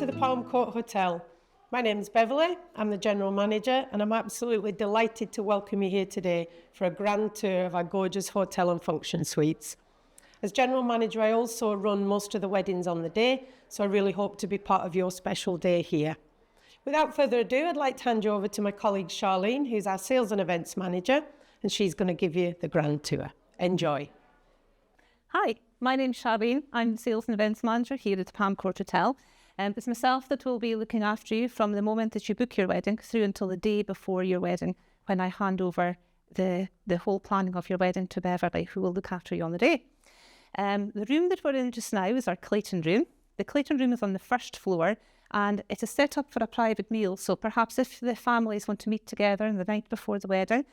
the Palm Court Hotel. My name's Beverly, I'm the General Manager, and I'm absolutely delighted to welcome you here today for a grand tour of our gorgeous hotel and function suites. As General Manager, I also run most of the weddings on the day, so I really hope to be part of your special day here. Without further ado, I'd like to hand you over to my colleague Charlene, who's our Sales and Events Manager, and she's going to give you the grand tour. Enjoy. Hi, my name's Charlene. I'm the Sales and Events Manager here at the Palm Court Hotel. It's myself that will be looking after you from the moment that you book your wedding through until the day before your wedding, when I hand over the whole planning of your wedding to Beverly, who will look after you on the day. The room that we're in just now is our Clayton room. The Clayton room is on the first floor, and it is set up for a private meal. So perhaps if the families want to meet together the night before the wedding,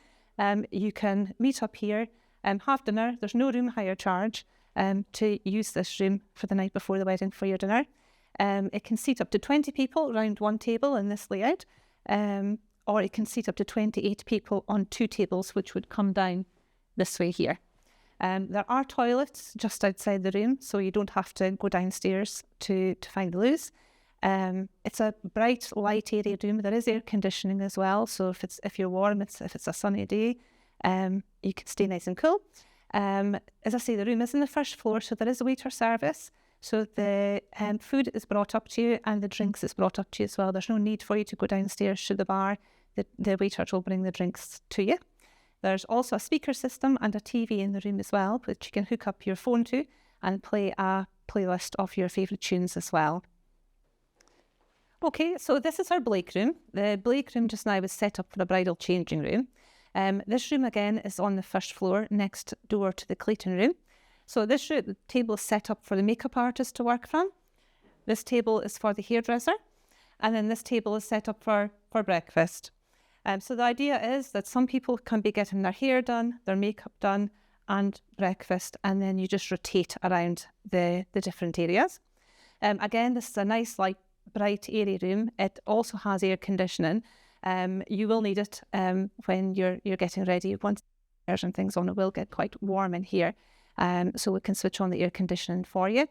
you can meet up here and have dinner. There's no room hire charge to use this room for the night before the wedding for your dinner. It can seat up to 20 people around one table in this layout, or it can seat up to 28 people on two tables, which would come down this way here. There are toilets just outside the room, so you don't have to go downstairs to find the loos. It's a bright, light area room. There is air conditioning as well, so if you're warm, if it's a sunny day, you can stay nice and cool. As I say, the room is on the first floor, so there is a waiter service. So the food is brought up to you and the drinks is brought up to you as well. There's no need for you to go downstairs to the bar. The waiter will bring the drinks to you. There's also a speaker system and a TV in the room as well, which you can hook up your phone to and play a playlist of your favourite tunes as well. Okay, so this is our Blake room. The Blake room just now is set up for a bridal changing room. This room again is on the first floor, next door to the Clayton room. So this table is set up for the makeup artist to work from. This table is for the hairdresser. And then this table is set up for breakfast. So the idea is that some people can be getting their hair done, their makeup done, and breakfast, and then you just rotate around the different areas. Again, this is a nice, light, bright, airy room. It also has air conditioning. You will need it when you're getting ready. Once there's and things on, it will get quite warm in here. So we can switch on the air conditioning for you.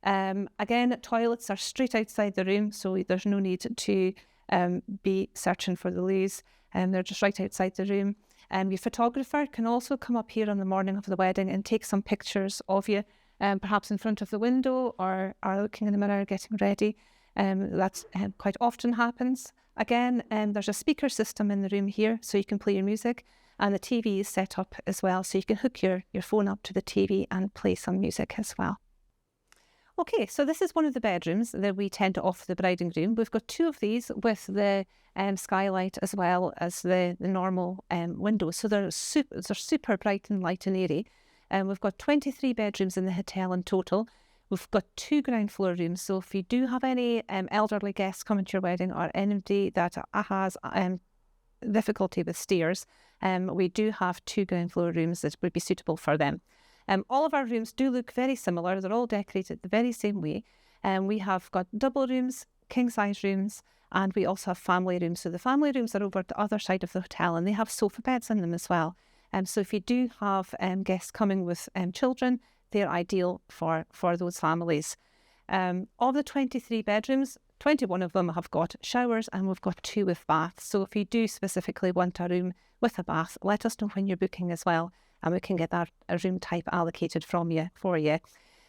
Again, toilets are straight outside the room, so there's no need to be searching for the loos. They're just right outside the room. Your photographer can also come up here on the morning of the wedding and take some pictures of you, perhaps in front of the window or looking in the mirror getting ready. That's quite often happens. Again, there's a speaker system in the room here, so you can play your music. And the TV is set up as well, so you can hook your phone up to the TV and play some music as well. Okay, so this is one of the bedrooms that we tend to offer the briding room. We've got two of these with the skylight as well as the normal windows. So they're super bright and light and airy. We've got 23 bedrooms in the hotel in total. We've got 2 ground floor rooms. So if you do have any elderly guests coming to your wedding or anybody that has difficulty with stairs, we do have 2 ground floor rooms that would be suitable for them. All of our rooms do look very similar. They're all decorated the very same way. We have got double rooms, king size rooms, and we also have family rooms. So the family rooms are over the other side of the hotel, and they have sofa beds in them as well. So if you do have guests coming with children, they're ideal for those families. Of the 23 bedrooms, 21 of them have got showers, and we've got 2 with baths. So if you do specifically want a room with a bath, let us know when you're booking as well, and we can get that a room type allocated for you.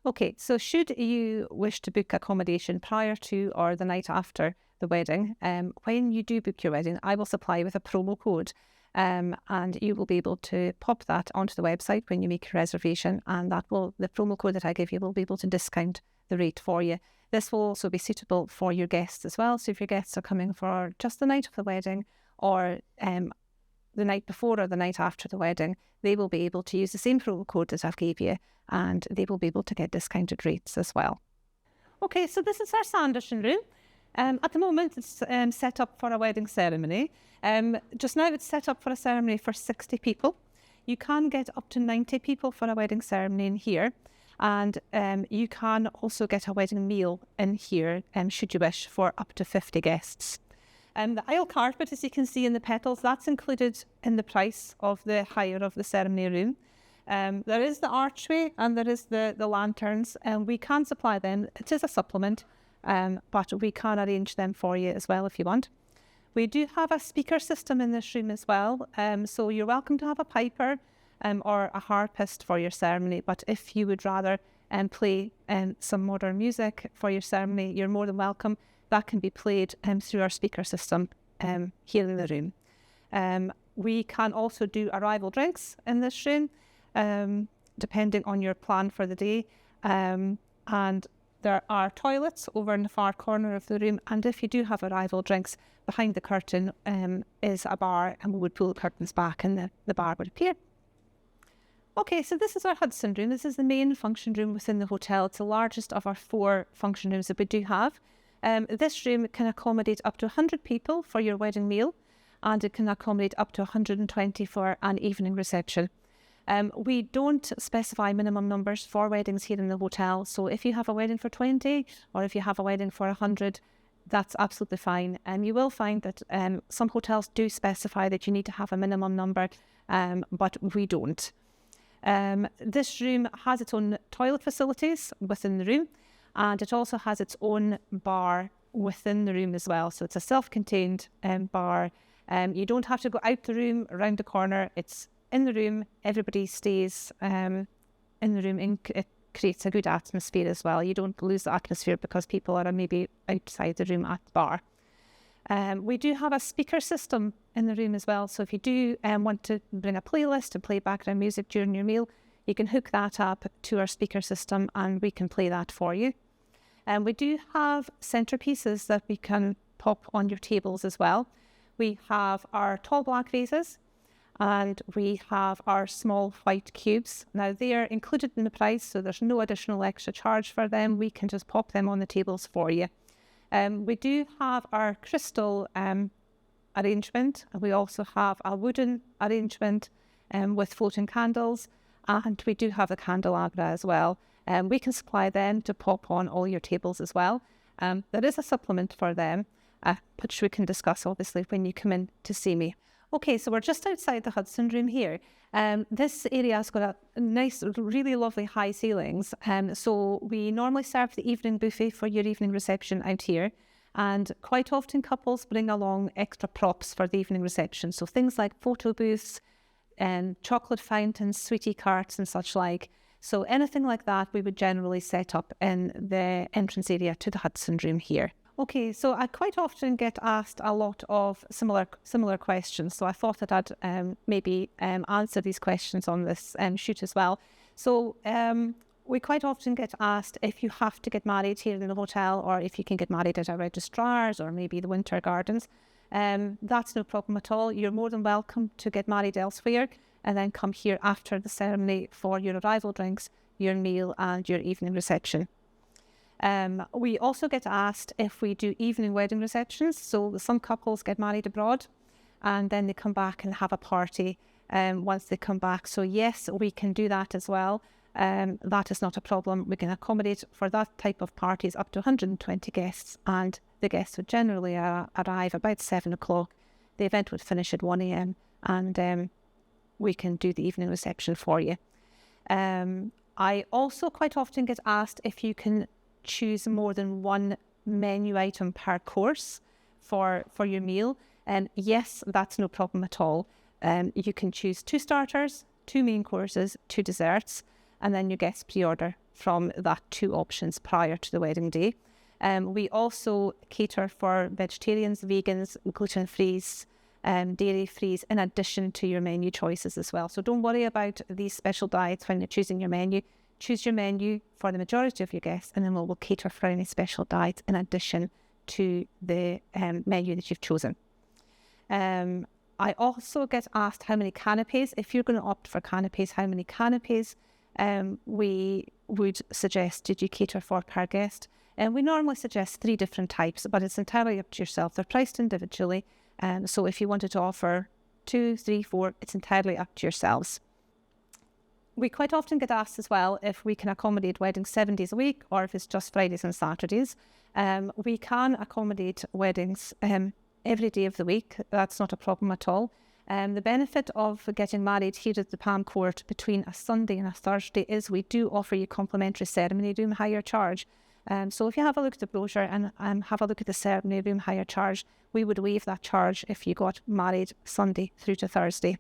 Okay, so should you wish to book accommodation prior to or the night after the wedding, when you do book your wedding, I will supply you with a promo code, and you will be able to pop that onto the website when you make your reservation, and the promo code that I give you will be able to discount the rate for you. This will also be suitable for your guests as well. So if your guests are coming for just the night of the wedding or the night before or the night after the wedding, they will be able to use the same promo code that I've gave you, and they will be able to get discounted rates as well. Okay, so this is our Sanderson room. At the moment, it's set up for a wedding ceremony. Just now, it's set up for a ceremony for 60 people. You can get up to 90 people for a wedding ceremony in here. And you can also get a wedding meal in here, should you wish, for up to 50 guests. The aisle carpet, as you can see in the petals, that's included in the price of the hire of the ceremony room. There is the archway and there is the lanterns, and we can supply them. It is a supplement. but we can arrange them for you as well if you want. We do have a speaker system in this room as well, so you're welcome to have a piper or a harpist for your ceremony, but if you would rather play some modern music for your ceremony, you're more than welcome. That can be played through our speaker system here in the room. We can also do arrival drinks in this room, depending on your plan for the day. And there are toilets over in the far corner of the room. And if you do have arrival drinks, behind the curtain is a bar, and we would pull the curtains back and the bar would appear. Okay, so this is our Hudson room. This is the main function room within the hotel. It's the largest of our 4 function rooms that we do have. This room can accommodate up to 100 people for your wedding meal, and it can accommodate up to 120 for an evening reception. We don't specify minimum numbers for weddings here in the hotel. So if you have a wedding for 20 or if you have a wedding for 100, that's absolutely fine. And you will find that some hotels do specify that you need to have a minimum number, but we don't. This room has its own toilet facilities within the room, and it also has its own bar within the room as well. So it's a self-contained bar. You don't have to go out the room, around the corner. It's in the room. Everybody stays in the room, and it creates a good atmosphere as well. You don't lose the atmosphere because people are maybe outside the room at the bar. We do have a speaker system in the room as well. So if you do want to bring a playlist and play background music during your meal, you can hook that up to our speaker system and we can play that for you. We do have centerpieces that we can pop on your tables as well. We have our tall black vases, and we have our small white cubes. Now they are included in the price, so there's no additional extra charge for them. We can just pop them on the tables for you. We do have our crystal arrangement. We also have a wooden arrangement with floating candles, and we do have the candelabra as well. We can supply them to pop on all your tables as well. There is a supplement for them, which we can discuss obviously when you come in to see me. Okay, so we're just outside the Hudson room here. This area has got a nice, really lovely high ceilings. So we normally serve the evening buffet for your evening reception out here. And quite often couples bring along extra props for the evening reception. So things like photo booths and chocolate fountains, sweetie carts and such like. So anything like that we would generally set up in the entrance area to the Hudson room here. Okay, so I quite often get asked a lot of similar questions, so I thought that I'd maybe answer these questions on this shoot as well. So we quite often get asked if you have to get married here in the hotel, or if you can get married at our registrars or maybe the Winter Gardens. That's no problem at all. You're more than welcome to get married elsewhere and then come here after the ceremony for your arrival drinks, your meal and your evening reception. We also get asked if we do evening wedding receptions. So some couples get married abroad and then they come back and have a party once they come back. So yes, we can do that as well. That is not a problem. We can accommodate for that type of parties up to 120 guests, and the guests would generally arrive about 7 o'clock. The event would finish at 1 a.m. and we can do the evening reception for you. I also quite often get asked if you can choose more than one menu item per course for your meal. And yes, that's no problem at all. You can choose 2 starters, 2 main courses, 2 desserts, and then your guests pre-order from that 2 options prior to the wedding day. We also cater for vegetarians, vegans, gluten-frees, dairy-frees, in addition to your menu choices as well. So don't worry about these special diets when you're choosing your menu. Choose your menu for the majority of your guests, and then we'll cater for any special diets in addition to the menu that you've chosen. I also get asked how many canapes. If you're going to opt for canapes, how many canapes we would suggest did you cater for per guest. And we normally suggest 3 different types, but it's entirely up to yourself. They're priced individually. So if you wanted to offer 2, 3, 4, it's entirely up to yourselves. We quite often get asked as well if we can accommodate weddings 7 days a week or if it's just Fridays and Saturdays. We can accommodate weddings every day of the week. That's not a problem at all. The benefit of getting married here at the Palm Court between a Sunday and a Thursday is we do offer you complimentary ceremony room hire charge. So if you have a look at the brochure and have a look at the ceremony room hire charge, we would waive that charge if you got married Sunday through to Thursday.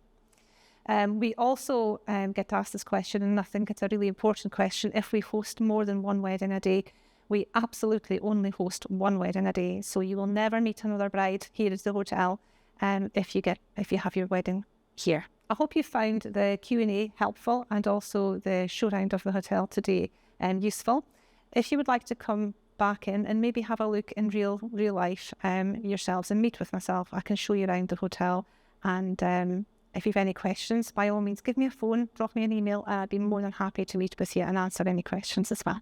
We also get asked this question, and I think it's a really important question. If we host more than one wedding a day, we absolutely only host one wedding a day. So you will never meet another bride here at the hotel if you have your wedding here. I hope you found the Q&A helpful and also the show round of the hotel today useful. If you would like to come back in and maybe have a look in real life yourselves and meet with myself, I can show you around the hotel. And if you have any questions, by all means, give me a phone, drop me an email, and I'd be more than happy to meet with you and answer any questions as well.